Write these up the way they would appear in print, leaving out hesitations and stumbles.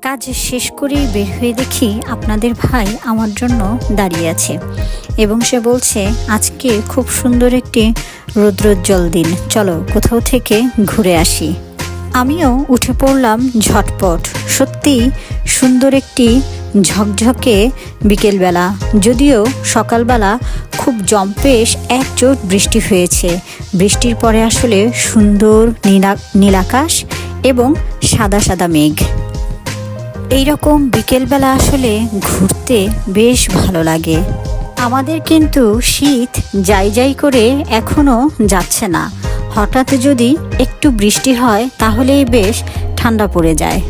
কাজ শেষ করে বের হয়ে দেখি আপনাদের ভাই আমার জন্য দাঁড়িয়ে আছে এবং সে বলছে আজকে খুব সুন্দর একটি রৌদ্রোজ্জ্বল দিন, চলো কোথাও থেকে ঘুরে আসি। আমিও উঠে পড়লাম ঝটপট। সত্যি সুন্দর একটি ঝকঝকে বিকেলবেলা, যদিও সকালবেলা খুব জম্পেশ একচোট বৃষ্টি হয়েছে। বৃষ্টির পরে আসলে সুন্দর নীলাকাশ এবং সাদা সাদা মেঘ। এইরকম বিকেলবেলা আসলে ঘুরতে বেশ ভালো লাগে। আমাদের কিন্তু শীত যাই যাই করে এখনো যাচ্ছে না। হঠাৎ যদি একটু বৃষ্টি হয় তাহলেই বেশ ঠান্ডা পড়ে যায়।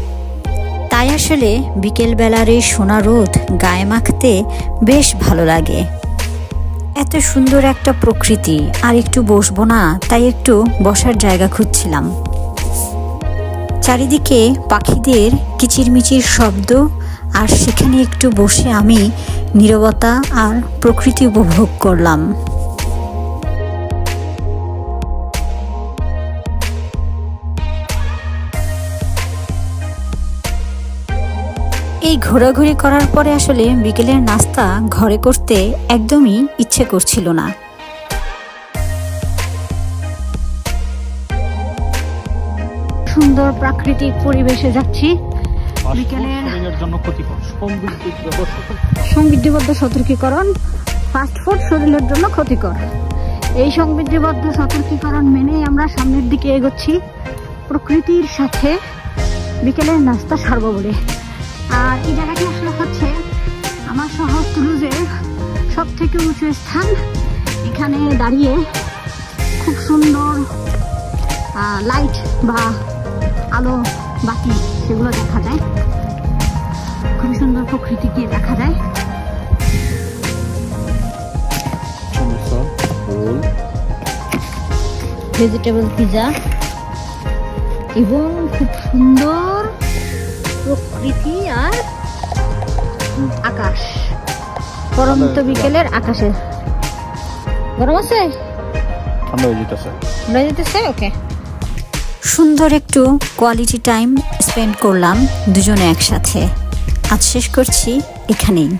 তাই আসলে বিকেলবেলার এই সোনা রোদ গায়ে মাখতে বেশ ভালো লাগে। এত সুন্দর একটা প্রকৃতি, আর একটু বসবো না, তাই একটু বসার জায়গা খুঁজছিলাম। চারিদিকে পাখিদের কিচিরমিচির শব্দ, আর সেখানে একটু বসে আমি নীরবতা আর প্রকৃতি উপভোগ করলাম। এই ঘোরাঘুরি করার পরে আসলে বিকেলের নাস্তা ঘরে করতে একদমই ইচ্ছে করছিল না। সুন্দর প্রাকৃতিক পরিবেশে যাচ্ছি। বিকেলের জন্য ক্ষতিকর সংবিধিবদ্ধ সতর্কীকরণ, ফাস্ট ফুড শরীরের জন্য ক্ষতিকর। এই সংবিধিবদ্ধ সতর্কীকরণ মেনেই আমরা সামনের দিকে এগোচ্ছি প্রকৃতির সাথে বিকেলের নাস্তা সারবো বলে। আর এই জায়গাটি আসলে হচ্ছে আমার শহর তুলুজের সব থেকে উঁচু স্থান। এখানে দাঁড়িয়ে খুব সুন্দর লাইট বা আলো বাতি সেগুলো দেখা যায়, খুবই সুন্দর প্রকৃতিকে দেখা যায়। ভেজিটেবল পিজা এবং খুব সুন্দর প্রকৃতি আর আকাশ। পরন্ত বিকেলের আকাশে গরম আছে, ঠান্ডা হয়ে যেতেছে। ওকে, সুন্দর একটু কোয়ালিটি টাইম স্পেন্ড করলাম দুজনে একসাথে। আজ শেষ করছি এখানেই।